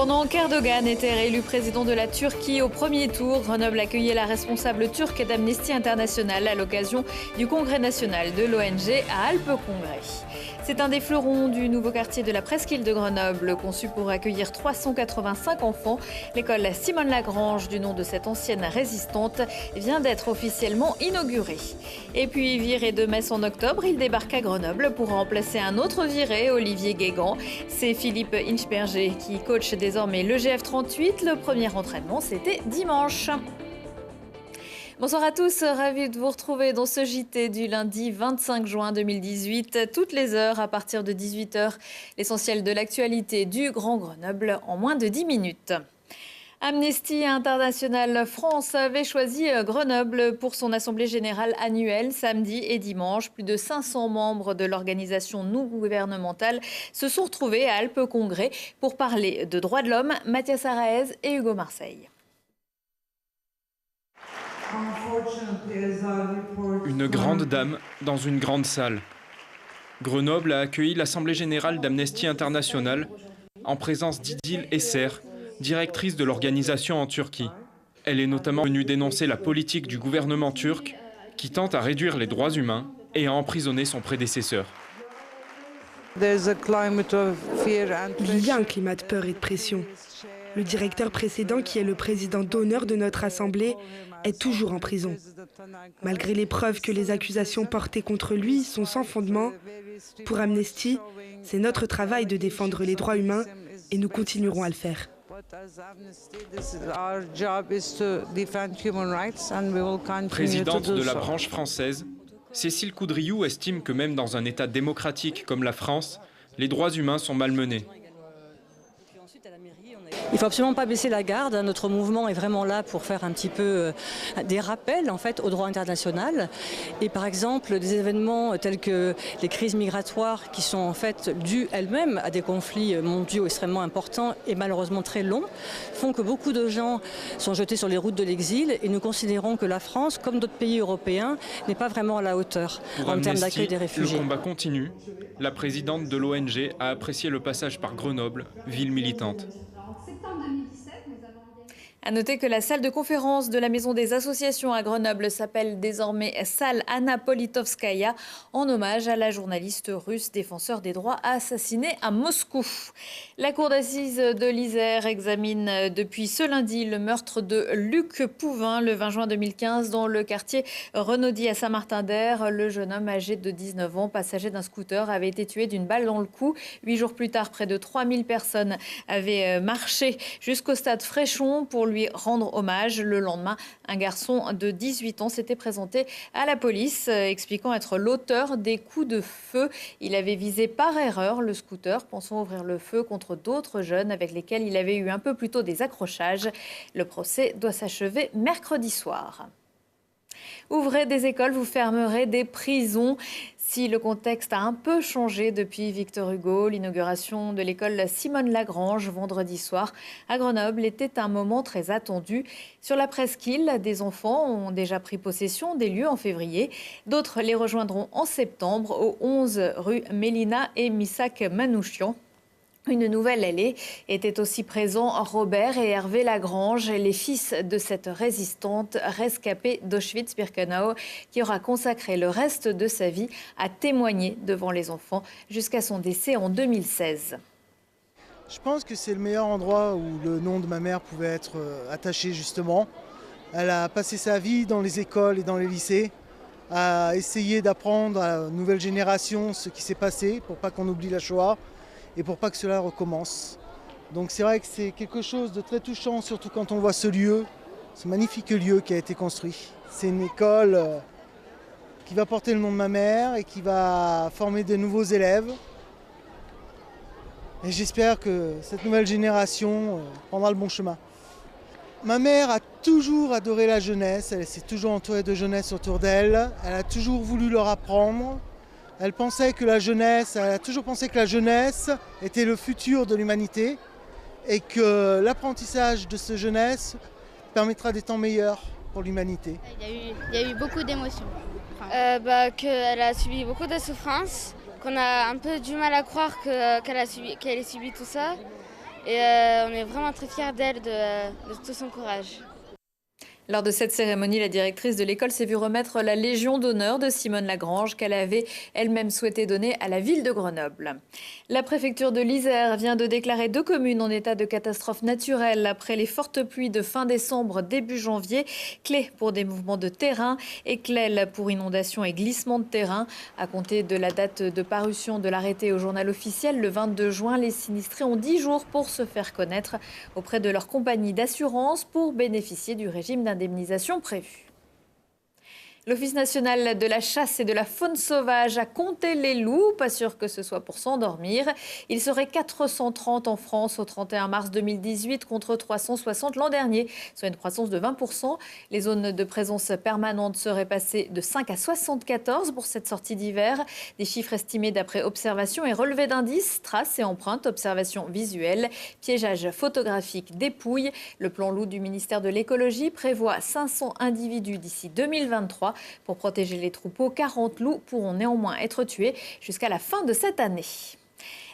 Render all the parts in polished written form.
Pendant qu'Erdogan était réélu président de la Turquie au premier tour, Grenoble accueillait la responsable turque d'Amnesty International à l'occasion du congrès national de l'ONG à Alpes-Congrès. C'est un des fleurons du nouveau quartier de la presqu'île de Grenoble, conçu pour accueillir 385 enfants. L'école Simone Lagrange, du nom de cette ancienne résistante, vient d'être officiellement inaugurée. Et puis, viré de Metz en octobre, il débarque à Grenoble pour remplacer un autre viré, Olivier Guégan. C'est Philippe Inchberger qui coach désormais le GF38. Le premier entraînement, c'était dimanche. Bonsoir à tous, ravi de vous retrouver dans ce JT du lundi 25 juin 2018. Toutes les heures à partir de 18h, l'essentiel de l'actualité du Grand Grenoble en moins de 10 minutes. Amnesty International France avait choisi Grenoble pour son assemblée générale annuelle samedi et dimanche. Plus de 500 membres de l'organisation non gouvernementale se sont retrouvés à Alpes-Congrès pour parler de droits de l'homme. Mathias Araez et Hugo Marseille. Une grande dame dans une grande salle. Grenoble a accueilli l'Assemblée générale d'Amnesty International en présence d'Idil Esser, directrice de l'organisation en Turquie. Elle est notamment venue dénoncer la politique du gouvernement turc qui tente à réduire les droits humains et à emprisonner son prédécesseur. Il y a un climat de peur et de pression. Le directeur précédent, qui est le président d'honneur de notre Assemblée, est toujours en prison. Malgré les preuves que les accusations portées contre lui sont sans fondement, pour Amnesty, c'est notre travail de défendre les droits humains et nous continuerons à le faire. Présidente de la branche française, Cécile Coudriou estime que même dans un État démocratique comme la France, les droits humains sont malmenés. Il ne faut absolument pas baisser la garde. Notre mouvement est vraiment là pour faire un petit peu des rappels en fait, au droit international. Et par exemple, des événements tels que les crises migratoires qui sont en fait dues elles-mêmes à des conflits mondiaux extrêmement importants et malheureusement très longs, font que beaucoup de gens sont jetés sur les routes de l'exil et nous considérons que la France, comme d'autres pays européens, n'est pas vraiment à la hauteur en termes d'accueil des réfugiés. Le combat continue. La présidente de l'ONG a apprécié le passage par Grenoble, ville militante. À noter que la salle de conférence de la Maison des associations à Grenoble s'appelle désormais salle Anna Politkovskaya, en hommage à la journaliste russe défenseur des droits assassinée à Moscou. La cour d'assises de l'Isère examine depuis ce lundi le meurtre de Luc Pouvin le 20 juin 2015 dans le quartier Renaudy à Saint-Martin-d'Air. Le jeune homme âgé de 19 ans, passager d'un scooter, avait été tué d'une balle dans le cou. 8 jours plus tard, près de 3000 personnes avaient marché jusqu'au stade Fréchon pour lui rendre hommage. Le lendemain, un garçon de 18 ans s'était présenté à la police, expliquant être l'auteur des coups de feu. Il avait visé par erreur le scooter, pensant ouvrir le feu contre d'autres jeunes avec lesquels il avait eu un peu plus tôt des accrochages. Le procès doit s'achever mercredi soir. Ouvrez des écoles, vous fermerez des prisons. Si le contexte a un peu changé depuis Victor Hugo, l'inauguration de l'école Simone Lagrange vendredi soir à Grenoble était un moment très attendu. Sur la presqu'île, des enfants ont déjà pris possession des lieux en février. D'autres les rejoindront en septembre au 11 rue Mélina et Missak Manouchian. Une nouvelle ailée était aussi présents Robert et Hervé Lagrange, les fils de cette résistante rescapée d'Auschwitz-Birkenau, qui aura consacré le reste de sa vie à témoigner devant les enfants jusqu'à son décès en 2016. Je pense que c'est le meilleur endroit où le nom de ma mère pouvait être attaché justement. Elle a passé sa vie dans les écoles et dans les lycées, à essayer d'apprendre à la nouvelle génération ce qui s'est passé pour pas qu'on oublie la Shoah et pour pas que cela recommence. Donc c'est vrai que c'est quelque chose de très touchant, surtout quand on voit ce lieu, ce magnifique lieu qui a été construit. C'est une école qui va porter le nom de ma mère et qui va former de nouveaux élèves. Et j'espère que cette nouvelle génération prendra le bon chemin. Ma mère a toujours adoré la jeunesse, elle s'est toujours entourée de jeunesse autour d'elle, elle a toujours voulu leur apprendre. Elle a toujours pensé que la jeunesse était le futur de l'humanité et que l'apprentissage de cette jeunesse permettra des temps meilleurs pour l'humanité. Il y a eu beaucoup d'émotions. Qu'elle a subi beaucoup de souffrances, qu'on a un peu du mal à croire qu'elle ait subi tout ça. Et on est vraiment très fiers d'elle, de tout son courage. Lors de cette cérémonie, la directrice de l'école s'est vue remettre la Légion d'honneur de Simone Lagrange qu'elle avait elle-même souhaité donner à la ville de Grenoble. La préfecture de l'Isère vient de déclarer 2 communes en état de catastrophe naturelle après les fortes pluies de fin décembre, début janvier. Clé pour des mouvements de terrain et Clel pour inondations et glissements de terrain. À compter de la date de parution de l'arrêté au journal officiel, le 22 juin, les sinistrés ont 10 jours pour se faire connaître auprès de leur compagnie d'assurance pour bénéficier du régime d'indemnisation prévu. L'Office national de la chasse et de la faune sauvage a compté les loups, pas sûr que ce soit pour s'endormir. Il serait 430 en France au 31 mars 2018 contre 360 l'an dernier, soit une croissance de 20%. Les zones de présence permanente seraient passées de 5 à 74 pour cette sortie d'hiver. Des chiffres estimés d'après observation et relevés d'indices, traces et empreintes, observations visuelles, piégeage photographique, dépouilles. Le plan loup du ministère de l'écologie prévoit 500 individus d'ici 2023. Pour protéger les troupeaux, 40 loups pourront néanmoins être tués jusqu'à la fin de cette année.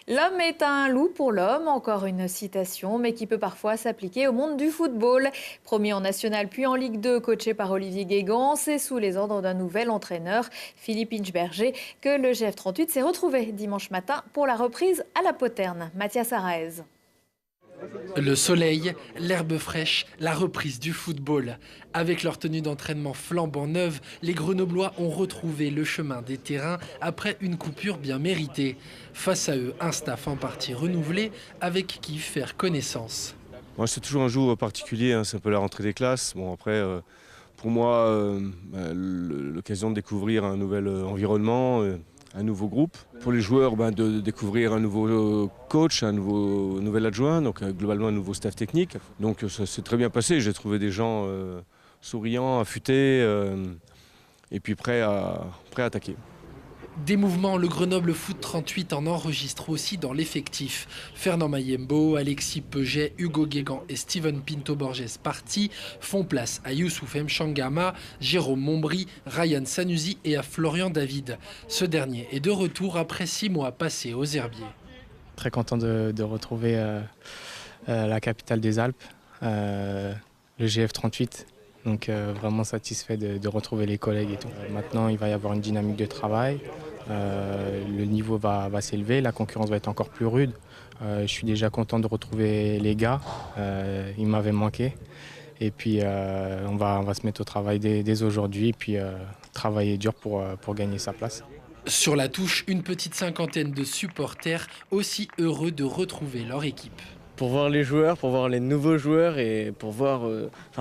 L'homme est un loup pour l'homme, encore une citation, mais qui peut parfois s'appliquer au monde du football. Promis en National puis en Ligue 2, coaché par Olivier Guégan, c'est sous les ordres d'un nouvel entraîneur, Philippe Inchberger, que le GF38 s'est retrouvé dimanche matin pour la reprise à la Poterne. Mathias Araez. Le soleil, l'herbe fraîche, la reprise du football. Avec leur tenue d'entraînement flambant neuve, les Grenoblois ont retrouvé le chemin des terrains après une coupure bien méritée. Face à eux, un staff en partie renouvelé avec qui faire connaissance. Moi, c'est toujours un jour particulier, hein, c'est un peu la rentrée des classes. Bon, après, pour moi, l'occasion de découvrir un nouvel environnement, un nouveau groupe. Pour les joueurs, de découvrir un nouveau coach, un nouvel adjoint, donc globalement un nouveau staff technique. Donc ça s'est très bien passé, j'ai trouvé des gens souriants, affûtés et puis prêts à attaquer. Des mouvements, le Grenoble Foot 38 en enregistre aussi dans l'effectif. Fernand Mayembo, Alexis Peuget, Hugo Guégan et Steven Pinto-Borges partis font place à Youssouf Mchangama, Jérôme Mombry, Ryan Sanusi et à Florian David. Ce dernier est de retour après 6 mois passés aux Herbiers. Très content de retrouver la capitale des Alpes, le GF38. Donc vraiment satisfait de retrouver les collègues et tout. Maintenant, il va y avoir une dynamique de travail. Le niveau va s'élever, la concurrence va être encore plus rude. Je suis déjà content de retrouver les gars. Ils m'avaient manqué. Et puis on va se mettre au travail dès aujourd'hui et puis travailler dur pour gagner sa place. Sur la touche, une petite 50aine de supporters aussi heureux de retrouver leur équipe. Pour voir les joueurs, pour voir les nouveaux joueurs et pour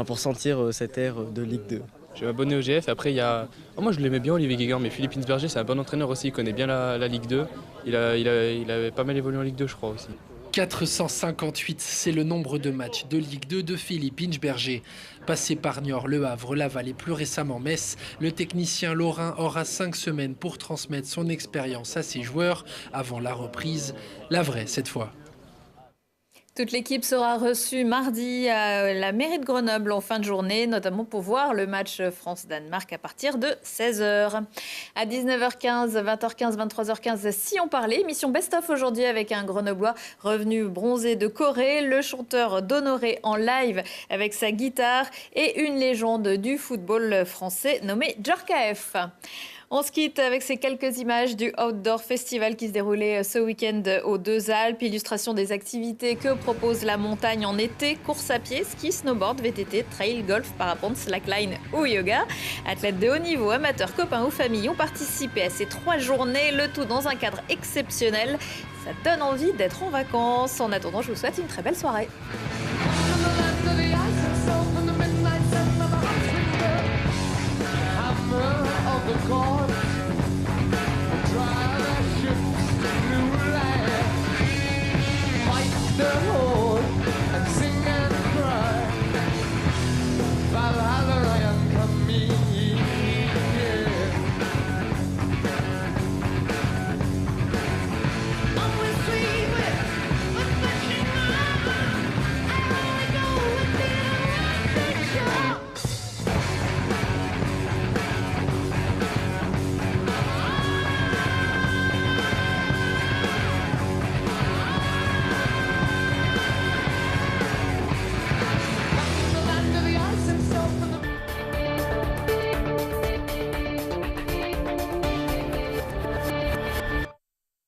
pour sentir cette ère de Ligue 2. Je vais m'abonner au GF. Après, moi, je l'aimais bien, Olivier Guégan, mais Philippe Inchberger, c'est un bon entraîneur aussi. Il connaît bien la Ligue 2. Il avait pas mal évolué en Ligue 2, je crois aussi. 458, c'est le nombre de matchs de Ligue 2 de Philippe Inchberger. Passé par Niort, Le Havre, Laval et plus récemment Metz, le technicien lorrain aura 5 semaines pour transmettre son expérience à ses joueurs avant la reprise. La vraie, cette fois. Toute l'équipe sera reçue mardi à la mairie de Grenoble en fin de journée, notamment pour voir le match France-Danemark à partir de 16h. À 19h15, 20h15, 23h15, si on parlait, émission best-of aujourd'hui avec un Grenoblois revenu bronzé de Corée, le chanteur d'Honoré en live avec sa guitare et une légende du football français nommé Djorkaeff. On se quitte avec ces quelques images du Outdoor Festival qui se déroulait ce week-end aux Deux Alpes. Illustration des activités que propose la montagne en été. Course à pied, ski, snowboard, VTT, trail, golf, parapente, slackline ou yoga. Athlètes de haut niveau, amateurs, copains ou familles ont participé à ces 3 journées. Le tout dans un cadre exceptionnel. Ça donne envie d'être en vacances. En attendant, je vous souhaite une très belle soirée. God.